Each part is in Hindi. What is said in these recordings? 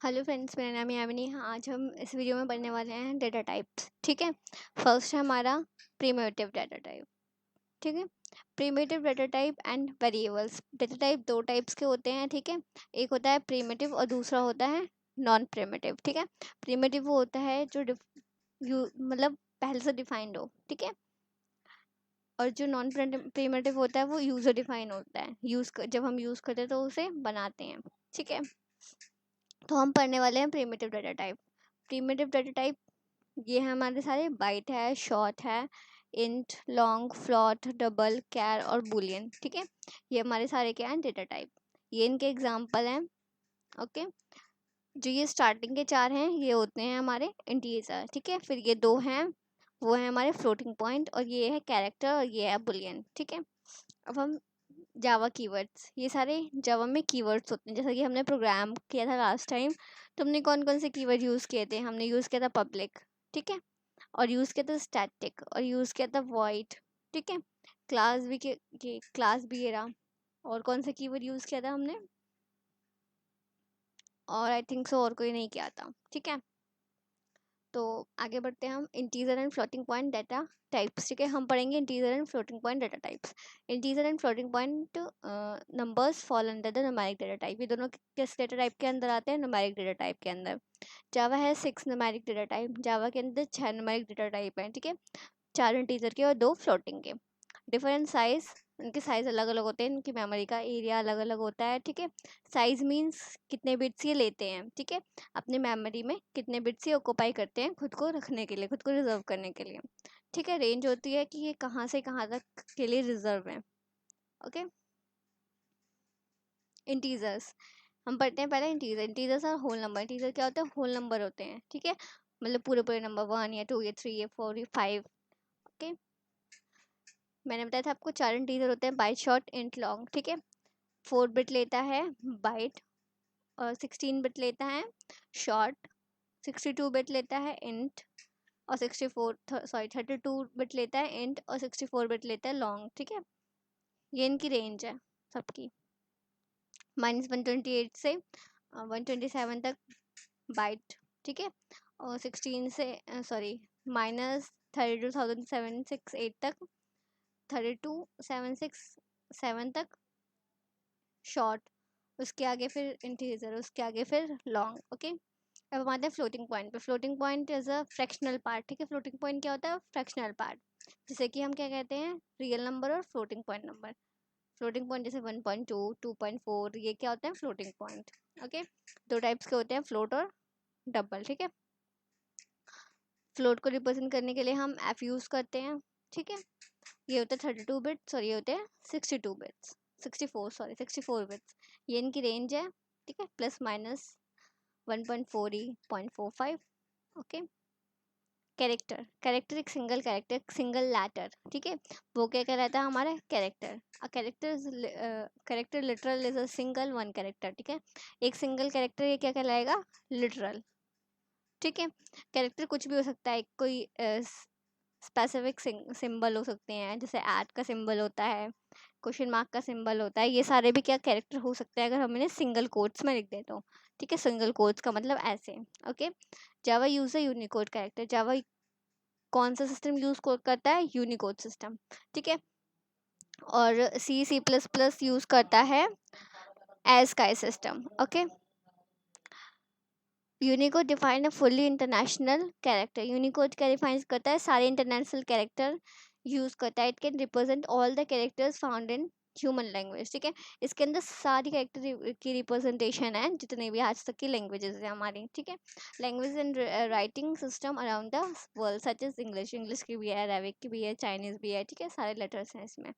हेलो फ्रेंड्स, मेरा नाम यामिनी। आज हम इस वीडियो में पढ़ने वाले हैं डेटा टाइप्स। ठीक है, फर्स्ट है हमारा प्रिमिटिव डेटा टाइप। ठीक है, primitive data type and variables. Data type दो टाइप्स के होते हैं। ठीक है, एक होता है प्रिमिटिव और दूसरा होता है नॉन प्रिमिटिव। ठीक है, प्रिमिटिव वो होता है जो मतलब पहले से डिफाइंड हो। ठीक है, और जो नॉन प्रिमिटिव होता है वो यूज़र डिफाइन होता है। जब हम यूज़ करते हैं तो उसे बनाते हैं। ठीक है, तो हम पढ़ने वाले हैं primitive data type. Primitive data type ये है हमारे सारे बाइट है, शॉर्ट है, इंट, लॉन्ग, फ्लोट, डबल, कैर और बुलियन। ठीक है, ये हमारे सारे क्या हैं, डेटा टाइप। ये इनके एग्जांपल हैं। ओके, जो ये स्टार्टिंग के चार हैं ये होते हैं हमारे इंटीजर। ठीक है, फिर ये दो हैं वो है हमारे फ्लोटिंग पॉइंट, और ये है कैरेक्टर और ये है बुलियन। ठीक है, अब हम जावा कीवर्ड्स। ये सारे जावा में कीवर्ड्स होते हैं। जैसा कि हमने प्रोग्राम किया था लास्ट टाइम, तो हमने कौन कौन से कीवर्ड यूज़ किए थे। हमने यूज़ किया था पब्लिक। ठीक है, और यूज़ किया था स्टैटिक, और यूज़ किया था वॉइड। ठीक है, क्लास भी के क्लास भी ये रहा। और कौन सा कीवर्ड यूज़ किया था हमने, और आई थिंक सो और कोई नहीं किया था। ठीक है, तो आगे बढ़ते हैं हम integer and floating point data types. ठीक है, हम पढ़ेंगे integer and floating point data types. Integer and floating point numbers fall under the numeric data type. ये दोनों किस डाटा टाइप के अंदर आते हैं, न्यूमेरिक डाटा टाइप के अंदर। जावा है 6 न्यूमेरिक डाटा टाइप। जावा के अंदर 6 न्यूमेरिक डाटा टाइप हैं। ठीक है, 4 इंटीजर के और 2 फ्लोटिंग के। डिफरेंट साइज, इनके साइज अलग अलग होते हैं, इनकी मेमोरी का एरिया अलग अलग होता है। ठीक है, साइज मीन्स कितने बिट्स ये लेते हैं। ठीक है, अपने मेमोरी में कितने बिट्स ये ऑक्यूपाई करते हैं खुद को रखने के लिए, खुद को रिजर्व करने के लिए। ठीक है, रेंज होती है कि ये कहाँ से कहाँ तक के लिए रिजर्व है। ओके, इंटीजर्स हम पढ़ते हैं पहले। इंटीजर्स और होल नंबर। इंटीजर क्या होता है, होल नंबर होते हैं। ठीक है, मतलब पूरे पूरे नंबर 1 या 2 या 3 या 4 या 5। ओके, मैंने बताया था आपको 4 इंटीजर होते हैं, बाइट, शॉर्ट, इंट, लॉन्ग। ठीक है, 4 बिट लेता है बाइट, और 16 बिट लेता है शॉर्ट, 62 बिट लेता है इंट, और 32 बिट लेता है इंट, और 64 बिट लेता है लॉन्ग। ठीक है, ये इनकी रेंज है सबकी। -128 से 127 तक बाइट। ठीक है, और 16 से -32,768 तक, 32,767 तक शॉर्ट, उसके आगे फिर इंटीजर, उसके आगे फिर लॉन्ग। ओके, अब हम आते हैं फ्लोटिंग पॉइंट पे। Floating point is a fractional part. ठीक है, फ्लोटिंग पॉइंट क्या होता है, फ्रैक्शनल पार्ट। जैसे कि हम क्या कहते हैं, रियल नंबर और floating point number. Floating point जैसे 1.2, 2.4, ये क्या होते हैं, फ्लोटिंग पॉइंट। ओके, दो टाइप्स के होते हैं, फ्लोट और डबल। ठीक है, फ्लोट को रिप्रेजेंट करने के लिए हम एफ यूज़ करते हैं। ठीक है, ये होता है 32 बिट्स, और ये होते हैं 62 बिट्स, 64 बिट्स। ये इनकी रेंज है। ठीक है, plus minus 1.4e.45। Okay, character. Character एक सिंगल कैरेक्टर, सिंगल लैटर। ठीक है, वो क्या कहलाता है, हमारा character. A character literal is a single one character. ठीक है, एक सिंगल कैरेक्टर ये क्या कहलाएगा, लिटरल। ठीक है, कैरेक्टर कुछ भी हो सकता है, कोई स्पेसिफिक सिंबल हो सकते हैं, जैसे ऐट का सिंबल होता है, क्वेश्चन मार्क का सिंबल होता है। ये सारे भी क्या कैरेक्टर हो सकते हैं अगर हम इन्हें सिंगल कोट्स में लिख दें तो। ठीक है, सिंगल कोट्स का मतलब ऐसे। ओके, जावा यूज है यूनिकोड कैरेक्टर। जावा कौन सा सिस्टम यूज करता है, यूनिकोड सिस्टम। ठीक है, और C++ यूज करता है ASCII system. Okay, Unicode define a fully international character. Unicode क्या डिफाइन करता है, सारे इंटरनेशनल कैरेक्टर यूज करता है। It can represent all the characters found in human language. ठीक है, इसके अंदर सारी कैरेक्टर की रिप्रेजेंटेशन है जितने भी आज तक की लैंग्वेजेस है हमारी। ठीक है, language and writing system around the world such as English. English की भी है, अरेबिक की भी है, चाइनीज भी है। ठीक है, सारे लेटर्स हैं इसमें।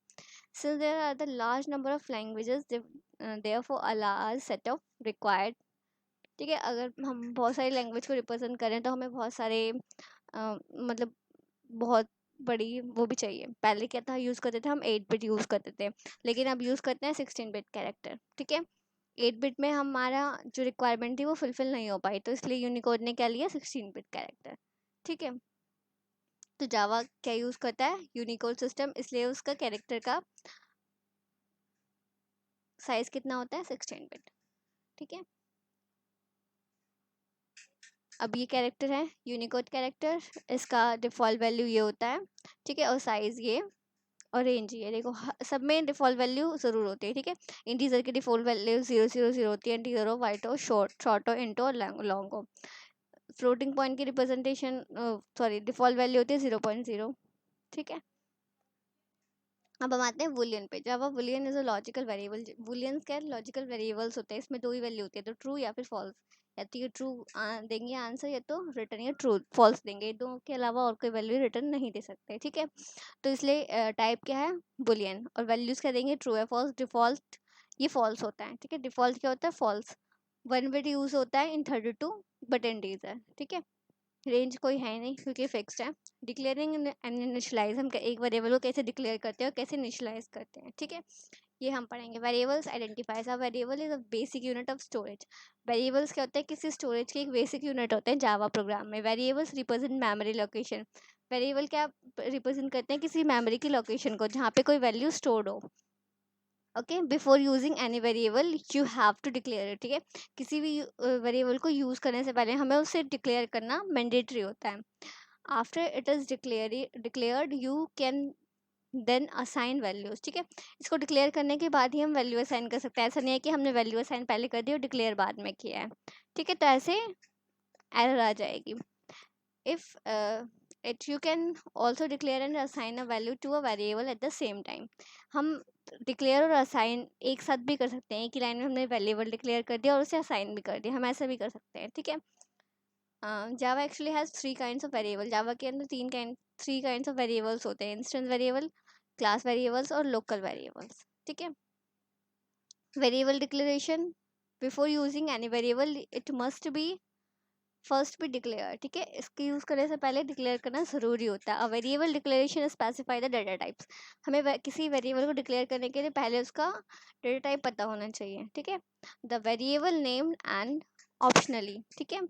Since there are the large number of languages, therefore a large set of required. ठीक है, अगर हम बहुत सारी लैंग्वेज को रिप्रेजेंट करें तो हमें बहुत सारे मतलब बहुत बड़ी वो भी चाहिए। पहले क्या था, यूज़ करते थे हम 8 बिट यूज़ करते थे, लेकिन अब यूज़ करते हैं 16 बिट कैरेक्टर। ठीक है, 8 बिट में हमारा जो रिक्वायरमेंट थी वो फुलफिल नहीं हो पाई, तो इसलिए यूनिकोड ने क्या लिया, 16 बिट कैरेक्टर। ठीक है, तो जावा क्या यूज़ करता है, यूनिकोड सिस्टम, इसलिए उसका कैरेक्टर का साइज कितना होता है, 16 बिट। ठीक है, अब ये कैरेक्टर है यूनिकोड कैरेक्टर, इसका डिफ़ॉल्ट वैल्यू ये होता है, ठीक है, और साइज़ ये और रेंज ये। देखो सब में डिफ़ॉल्ट वैल्यू ज़रूर होती है, ठीक है। इंटीजर की डिफ़ॉल्ट वैल्यू 000 होती है, इंटीजर हो, वाइट हो, शॉर्ट हो, इंट हो, लॉन्ग हो। फ्लोटिंग पॉइंट की रिप्रेजेंटेशन सॉरी डिफ़ॉल्ट वैल्यू होती है 0.0, ठीक है। अब हम आते हैं बूलियन पे। जब Boolean is a logical variable, booleans क्या लॉजिकल वेरिएबल्स होते हैं, इसमें दो ही वैल्यू होती है, तो ट्रू या फिर फॉल्स। या तो ये ट्रू देंगे आंसर, या तो रिटर्न या ट्रू फॉल्स देंगे, दो के अलावा और कोई वैल्यू रिटर्न नहीं दे सकते, ठीक है। तो इसलिए टाइप क्या है बुलियन, और वैल्यूज क्या देंगे ट्रू या फॉल्स। डिफॉल्ट ये फॉल्स होता है, ठीक है। डिफॉल्ट क्या होता है फॉल्स। वन बिट यूज होता है इन 32 बट इंटीजर, ठीक है। रेंज कोई है नहीं क्योंकि फिक्स्ड है। डिक्लेयरिंग एंड इनिशियलाइज, हम एक वेरिएबल को कैसे डिक्लेयर करते हैं और कैसे इनिशियलाइज करते हैं, ठीक है, ये हम पढ़ेंगे। Variables identifies, a variable is a basic unit of storage. Variables क्या होता है किसी स्टोरेज के एक बेसिक यूनिट होते हैं जावा प्रोग्राम में। Variables represent memory location, variable क्या रिप्रेजेंट करते हैं किसी मेमोरी की लोकेशन को जहाँ पे कोई वैल्यू स्टोर्ड हो। Okay, before using any variable you have to declare it, ठीक है। किसी भी वेरिएबल को यूज़ करने से पहले हमें उसे डिक्लेयर करना मैंडेटरी होता है। After it is declared you can then assign values, ठीक है। इसको डिक्लेयर करने के बाद ही हम वैल्यू असाइन कर सकते हैं। ऐसा नहीं है कि हमने वैल्यू असाइन पहले कर दी और डिक्लेयर बाद में किया है, ठीक है, तो ऐसे एरर आ जाएगी। If it you can also declare and assign a value to a variable at the same time। हम डिक्लेयर और असाइन एक साथ भी कर सकते हैं, एक ही लाइन में हमने वेरिएबल डिक्लेयर कर दिया और उसे असाइन भी कर दिया, हम ऐसा भी कर सकते हैं, ठीक है। Java actually has three kinds of variable. Java के अंदर थ्री काइंड्स ऑफ वेरिएबल्स होते हैं, इंस्टेंस वेरिएबल, क्लास वेरिएबल्स और लोकल वेरिएबल्स, ठीक है। Variable declaration, before using any variable it must be first भी डिक्लेयर, ठीक है। इसके यूज़ करने से पहले डिक्लेयर करना ज़रूरी होता है। A variable declaration specify the data types, हमें किसी वेरिएबल को डिक्लेयर करने के लिए पहले उसका डाटा टाइप पता होना चाहिए, ठीक है। The variable name and optionally, ठीक है,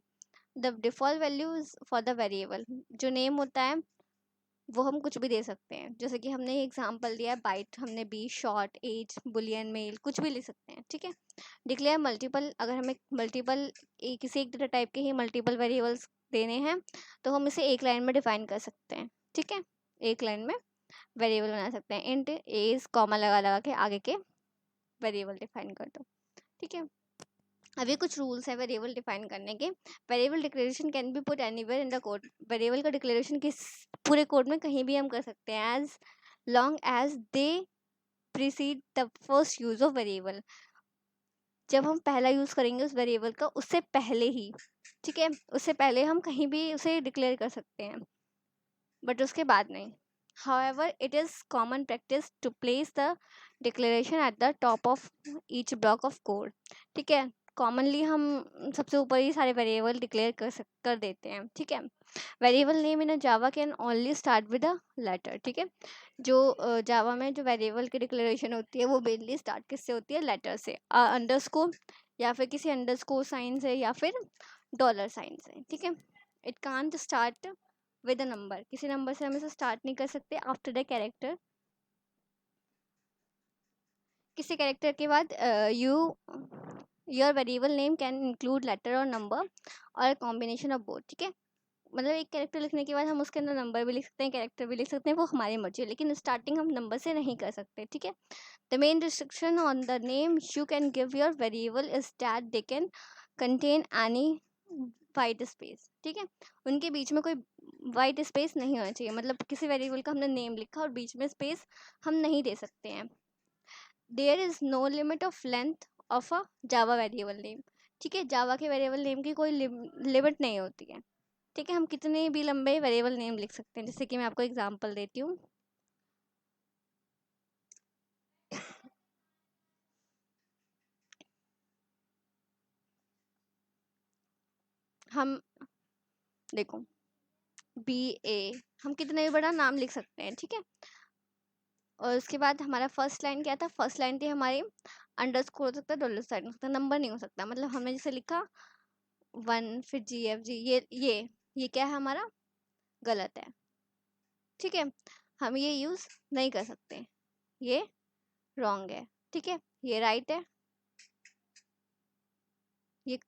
the default values for the variable, जो नेम होता है वो हम कुछ भी दे सकते हैं, जैसे कि हमने एग्जांपल दिया है बाइट, हमने बी, शॉर्ट, एज, बुलियन, मेल, कुछ भी ले सकते हैं, ठीक है। डिक्लेयर मल्टीपल, अगर हमें मल्टीपल किसी एक डेटा टाइप के ही मल्टीपल वेरिएबल्स देने हैं तो हम इसे एक लाइन में डिफाइन कर सकते हैं, ठीक है। एक लाइन में वेरिएबल बना सकते हैं। इंट एज कॉमा लगा लगा के आगे के वेरिएबल डिफाइन कर दो, ठीक है। अभी कुछ रूल्स है वेरिएबल डिफाइन करने के। Variable declaration can be put anywhere in the code, variable का डिक्लेरेशन किस पूरे कोड में कहीं भी हम कर सकते हैं, as long as they precede the first use of variable. जब हम पहला यूज करेंगे उस वेरिएबल का उससे पहले ही, ठीक है, उससे पहले हम कहीं भी उसे डिक्लेयर कर सकते हैं बट उसके बाद नहीं। However, it is common practice to place the declaration at the top of each block of code, ठीक है। कॉमनली हम सबसे ऊपर ही सारे वेरिएबल डिक्लेयर कर देते हैं, ठीक है। Variable name in Java can only start with a letter, ठीक है। जो जावा में जो वेरिएबल की डिक्लेरेशन होती है वो मेनली स्टार्ट किससे होती है, लेटर से, अंडरस्कोर या फिर किसी अंडरस्कोर साइन से या फिर डॉलर साइन से, ठीक है। It can't start with a number, किसी नंबर से हम इसे स्टार्ट नहीं कर सकते। आफ्टर द कैरेक्टर, किसी कैरेक्टर के बाद your variable name can include letter और नंबर और कॉम्बिनेशन ऑफ बोथ, ठीक है। मतलब एक कैरेक्टर लिखने के बाद हम उसके अंदर नंबर भी लिख सकते हैं, कैरेक्टर भी लिख सकते हैं, वो हमारी मर्जी है, लेकिन स्टार्टिंग हम नंबर से नहीं कर सकते, ठीक है। The main restriction on the name you can give your variable is that they can contain any white space, ठीक है। उनके बीच में कोई वाइट स्पेस नहीं होना चाहिए, मतलब किसी वेरिएबल का हमने नेम लिखा और बीच में स्पेस हम नहीं दे सकते हैं। There is no limit of length of a Java variable name, ठीक है। जावा के वेरिएबल नेम की कोई लिमिट नहीं होती है, ठीक है। हम कितने भी लंबे वेरिएबल नेम लिख सकते हैं, जैसे कि मैं आपको एग्जांपल देती हूँ। हम देखो बी ए, हम कितने भी बड़ा नाम लिख सकते हैं, ठीक है। और उसके बाद हमारा फर्स्ट लाइन क्या था, फर्स्ट लाइन थी हमारी अंडरस्कोर हो सकता है, डॉलर साइन हो सकता है, नंबर नहीं हो सकता। मतलब हमने जैसे लिखा 1 फिर GFG, ये क्या है हमारा गलत है, ठीक है। हम ये यूज नहीं कर सकते, ये रॉन्ग है, ठीक है। ये राइट है, ये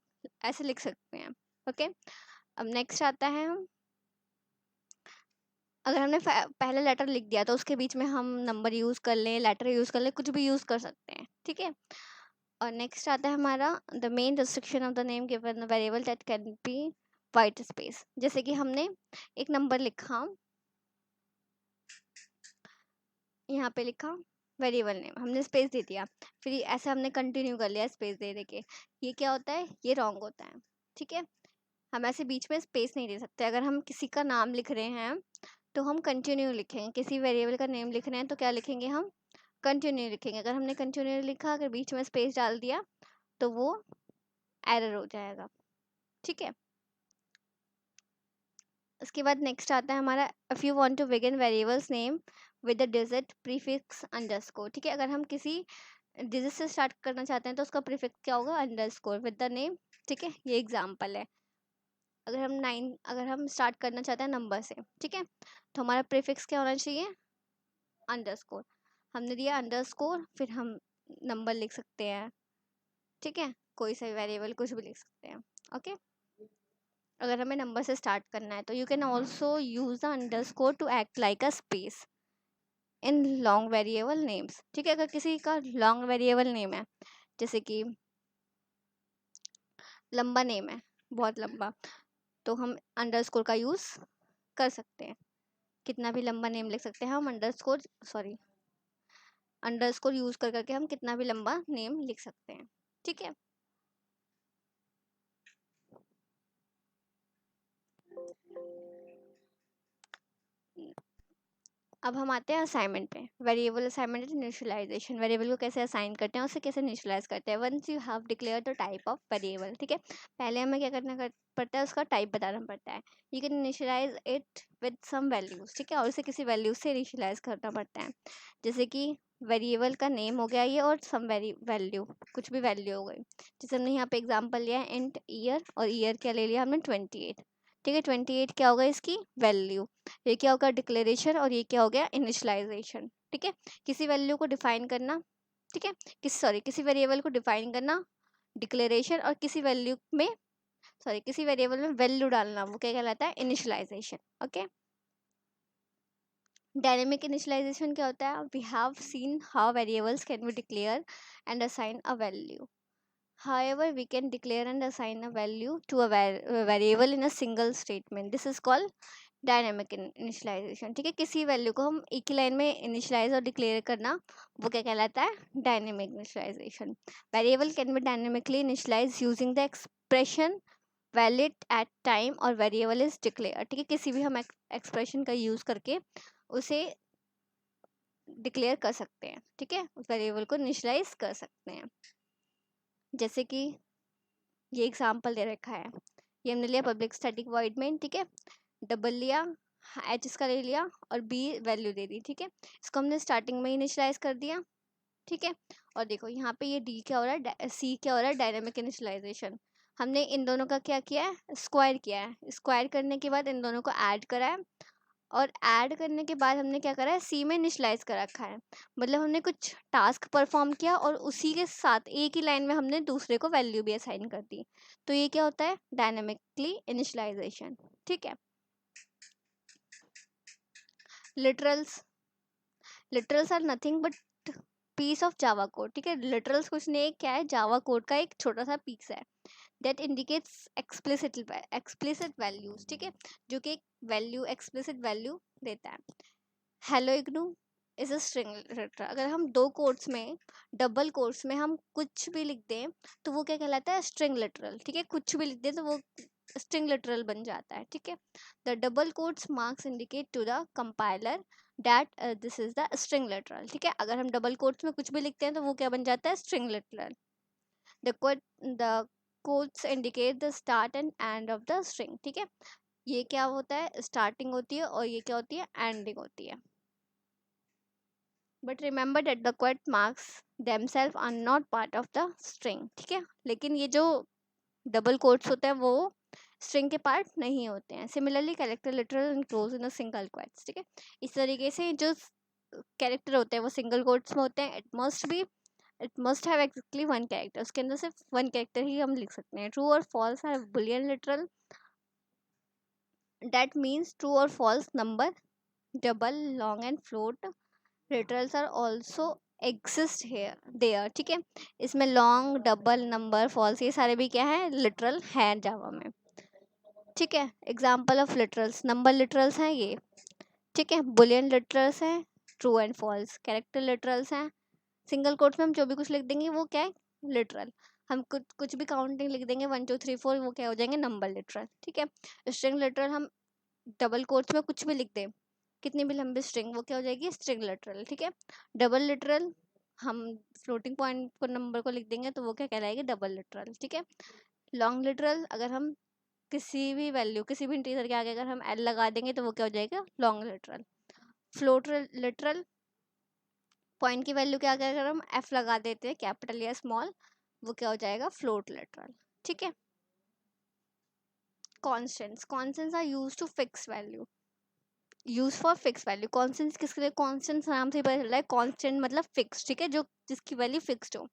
ऐसे लिख सकते हैं, ओके। अब नेक्स्ट आता है हम, अगर हमने पहले लेटर लिख दिया तो उसके बीच में हम नंबर यूज़ कर लें, लेटर यूज़ कर लें, कुछ भी यूज़ कर सकते हैं, ठीक है। और नेक्स्ट आता है हमारा the main restriction of the name given the variable that can be white space. जैसे कि हमने एक नंबर लिखा, यहाँ पे लिखा वेरिएबल नेम, हमने स्पेस दे दिया, फिर ऐसे हमने कंटिन्यू कर लिया स्पेस दे दे के, ये क्या होता है, ये रॉन्ग होता है, ठीक है। हम ऐसे बीच में स्पेस नहीं दे सकते। अगर हम किसी का नाम लिख रहे हैं तो हम कंटिन्यू लिखेंगे, किसी वेरिएबल का नेम लिख रहे हैं तो क्या लिखेंगे, हम कंटिन्यू लिखेंगे। अगर हमने कंटिन्यू लिखा, अगर बीच में स्पेस डाल दिया तो वो एरर हो जाएगा, ठीक है। उसके बाद नेक्स्ट आता है हमारा if you want to begin variables name with the digit prefix underscore, ठीक है। अगर हम किसी डिजिट से स्टार्ट करना चाहते हैं तो उसका प्रीफिक्स क्या होगा, अंडरस्कोर विद द नेम, ठीक है। ये एग्जांपल है। अगर हम स्टार्ट करना चाहते हैं नंबर से, ठीक है, तो हमारा प्रीफिक्स क्या होना चाहिए, अंडरस्कोर। हमने दिया अंडरस्कोर, फिर हम नंबर लिख सकते हैं, ठीक है, कोई सा वेरिएबल कुछ भी लिख सकते हैं, ओके। अगर हमें नंबर से स्टार्ट करना है तो you can also use the underscore two act like a space in long variable names, ठीक है। अगर किसी का लॉन्ग वेरिएबल नेम है, जैसे कि लंबा नेम है, बहुत लंबा, तो हम अंडरस्कोर का यूज कर सकते हैं। कितना भी लंबा नेम लिख सकते हैं हम, अंडरस्कोर यूज कर करके हम कितना भी लंबा नेम लिख सकते हैं, ठीक है। अब हम आते हैं असाइनमेंट पे। वेरिएबल असाइनमेंट इनिशियलाइजेशन, वेरिएबल को कैसे असाइन करते हैं, उसे कैसे इनिशियलाइज करते हैं। Once you have declare the type of variable, ठीक है, पहले हमें क्या पड़ता है, उसका टाइप बताना पड़ता है। You can initialize it with some values, ठीक है, और उसे किसी वैल्यू से इनिशियलाइज करना पड़ता है। जैसे कि वेरिएबल का नेम हो गया ये, और सम वैल्यू, कुछ भी वैल्यू हो गई। जैसे हमने यहाँ पे एग्जाम्पल लिया है इंट ईयर, और ईयर क्या ले लिया हमने, 28, ठीक है। 28 क्या होगा इसकी वैल्यू, ये क्या होगा डिक्लेरेशन, और ये क्या हो गया इनिशियलाइजेशन, ठीक है। किसी वैल्यू को डिफाइन करना, ठीक है, किसी वेरिएबल को डिफाइन करना डिक्लेरेशन, और किसी वेरिएबल में वैल्यू डालना, वो क्या कहलाता है, इनिशियलाइजेशन, ओके। डायनेमिक इनिशियलाइजेशन क्या होता है, we have seen how variables can be declare and assign a value. However, we can declare and assign a value to a variable in a single statement. This is called dynamic initialization, ठीक है। किसी वैल्यू को हम एक ही लाइन में इनिशियलाइज और डिक्लेयर करना, वो क्या कहलाता है, dynamic initialization. Variable can be dynamically initialize using the expression valid at time और वेरिएबल इज डिक्लेयर, ठीक है। किसी भी हम एक्सप्रेशन का यूज करके उसे डिक्लेयर कर सकते हैं, ठीक है, उस वेरिएबल को इनिशियलाइज कर सकते हैं। जैसे कि ये एग्जाम्पल दे रखा है, ये हमने लिया पब्लिक स्टैटिक वॉइड में, ठीक है, डबल लिया, एच इसका ले लिया, और बी वैल्यू दे दी, ठीक है। इसको हमने स्टार्टिंग में इनिशियलाइज कर दिया, ठीक है। और देखो यहाँ पे ये डी क्या हो रहा है, सी क्या हो रहा है, डायनामिक इनिशियलाइजेशन। हमने इन दोनों का क्या किया है, स्क्वायर किया है। स्क्वायर करने के बाद इन दोनों को ऐड करा है, और ऐड करने के बाद हमने क्या करा है, सी में इनिशियलाइज कर रखा है। मतलब हमने कुछ टास्क परफॉर्म किया, और उसी के साथ एक ही लाइन में हमने दूसरे को वैल्यू भी असाइन कर दी। तो ये क्या होता है, डायनामिकली इनिशियलाइजेशन, ठीक है। Literals, literals are nothing but piece of Java code, ठीक है। लिटरल्स कुछ नहीं, क्या है, जावा कोड का एक छोटा सा पीस है दैट इंडिकेट्स एक्सप्लिसिट वैल्यूज, ठीक है, जो कि एक वैल्यू, एक्सप्लिसिट वैल्यू देता है। Hello IGNOU is a string literal. अगर हम दो कोट्स में, डबल कोट्स में हम कुछ भी लिख दें तो वो क्या कहलाता है, स्ट्रिंग लिटरल, ठीक है। कुछ भी लिख दें तो वो स्ट्रिंग लिटरल बन जाता है, ठीक है। The double quotes marks indicate to the compiler that this is the string literal, ठीक है। अगर हम डबल कोट्स में कुछ भी लिखते हैं तो वो क्या बन जाता है, string literal. The quotes indicate the start and end of the string, ठीक है। ये क्या होता है, स्टार्टिंग होती है, और ये क्या होती है, एंडिंग होती है। But remember that the quote marks themselves are not part of the string, ठीक है। लेकिन ये जो डबल कोट्स होते हैं वो स्ट्रिंग के पार्ट नहीं होते हैं। Similarly character literal enclose in a single quotes, ठीक है। इस तरीके से जो कैरेक्टर होते हैं वो सिंगल कोट्स में होते हैं। It must have exactly one character, उसके अंदर सिर्फ वन कैरेक्टर ही हम लिख सकते हैं। ट्रू और false are boolean literal That means true or false number, double, long and float. Literals are also exist here there, ठीक है। इसमें लॉन्ग, डबल, नंबर, फॉल्स ये सारे भी क्या है, लिटरल है जावा में, ठीक है। Example of literals, number literals हैं ये, ठीक है। बुलियन लिटरल्स हैं, true and false. Character literals हैं, सिंगल कोट्स में हम जो भी कुछ लिख देंगे वो क्या है, लिटरल। हम कुछ कुछ भी काउंटिंग लिख देंगे 1 2 3 4, वो क्या हो जाएंगे, नंबर लिटरल, ठीक है। स्ट्रिंग लिटरल हम डबल कोट्स में कुछ भी लिख दें, कितनी भी लंबी स्ट्रिंग, वो क्या हो जाएगी, स्ट्रिंग लिटरल, ठीक है। डबल लिटरल हम फ्लोटिंग पॉइंट को नंबर को लिख देंगे तो वो क्या कहलाएगी, डबल लिटरल, ठीक है। लॉन्ग लिटरल अगर हम किसी भी वैल्यू, किसी भी इंटीजर के आगे अगर हम एल लगा देंगे तो वो क्या हो जाएगा, long literal. Float literal point की वैल्यू के आगे अगर हम एफ लगा देते हैं, कैपिटल या स्मॉल, वो क्या हो जाएगा, फ्लोट लिटरल, ठीक है। Constants, constants are use to fix value, use for fix value. Constants किसके लिए, कॉन्स्टेंट्स नाम से ही पता चल रहा है, कॉन्स्टेंट मतलब फिक्स, ठीक है, जो जिसकी वैल्यू फिक्स्ड हो।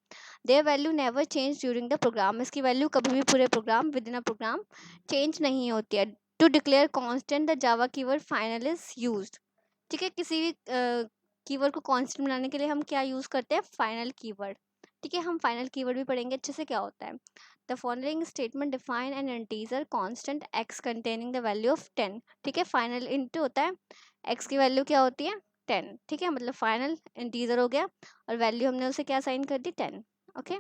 Their value never change during the program, इसकी वैल्यू कभी भी पूरे program, within a program change नहीं होती है। To declare constant the Java keyword final is used, ठीक है। किसी भी कीवर्ड को कांस्टेंट बनाने के लिए हम क्या यूज़ करते हैं, फाइनल कीवर्ड, ठीक है। हम फाइनल कीवर्ड भी पढ़ेंगे अच्छे से क्या होता है। The following statement define N integer constant x containing the value of 10, ठीक है। फाइनल इंट होता है, x की वैल्यू क्या होती है, 10, ठीक है। मतलब फाइनल इंटीजर हो गया और वैल्यू हमने उसे क्या साइन कर दी, 10, okay.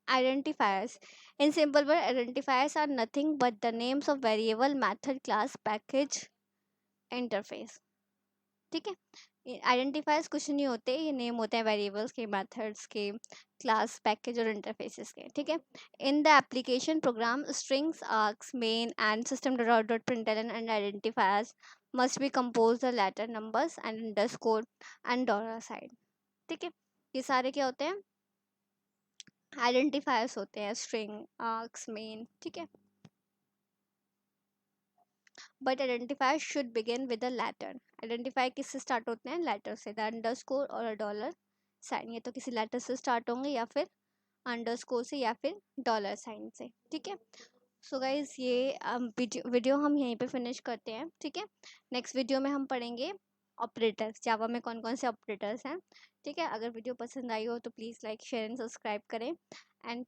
Identifiers. In simple word, identifiers are nothing but the names of variable, method, class, package, interface, ठीक है। आइडेंटिफायर्स कुछ नहीं होते, ये नेम होते हैं वेरिएबल्स के, मेथड्स के, क्लास, पैकेज और इंटरफेसेस के, ठीक है। In the application program, strings, args, main and system dot println and identifiers must be compose the letter, numbers and underscore and dollar sign, ठीक है। ये सारे क्या होते हैं, आइडेंटिफायर्स होते हैं, स्ट्रिंग, आर्क्स, मेन, ठीक है। But identifier should begin with a letter, identify किससे स्टार्ट होते हैं, लेटर से। द अंडरस्कोर और डॉलर साइन, ये तो किसी लेटर से स्टार्ट होंगे या फिर अंडरस्कोर से या फिर डॉलर साइन से, ठीक है। सो गाइज ये वीडियो हम यहीं पे फिनिश करते हैं, ठीक है। नेक्स्ट वीडियो में हम पढ़ेंगे ऑपरेटर्स, जावा में कौन कौन से ऑपरेटर्स हैं, ठीक है। अगर वीडियो पसंद आई हो तो please like, share and subscribe करें। एंड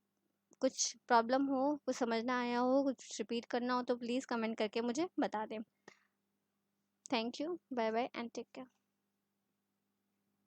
कुछ प्रॉब्लम हो, कुछ समझ ना आया हो, कुछ रिपीट करना हो तो प्लीज़ कमेंट करके मुझे बता दें। Thank you, bye bye and take care.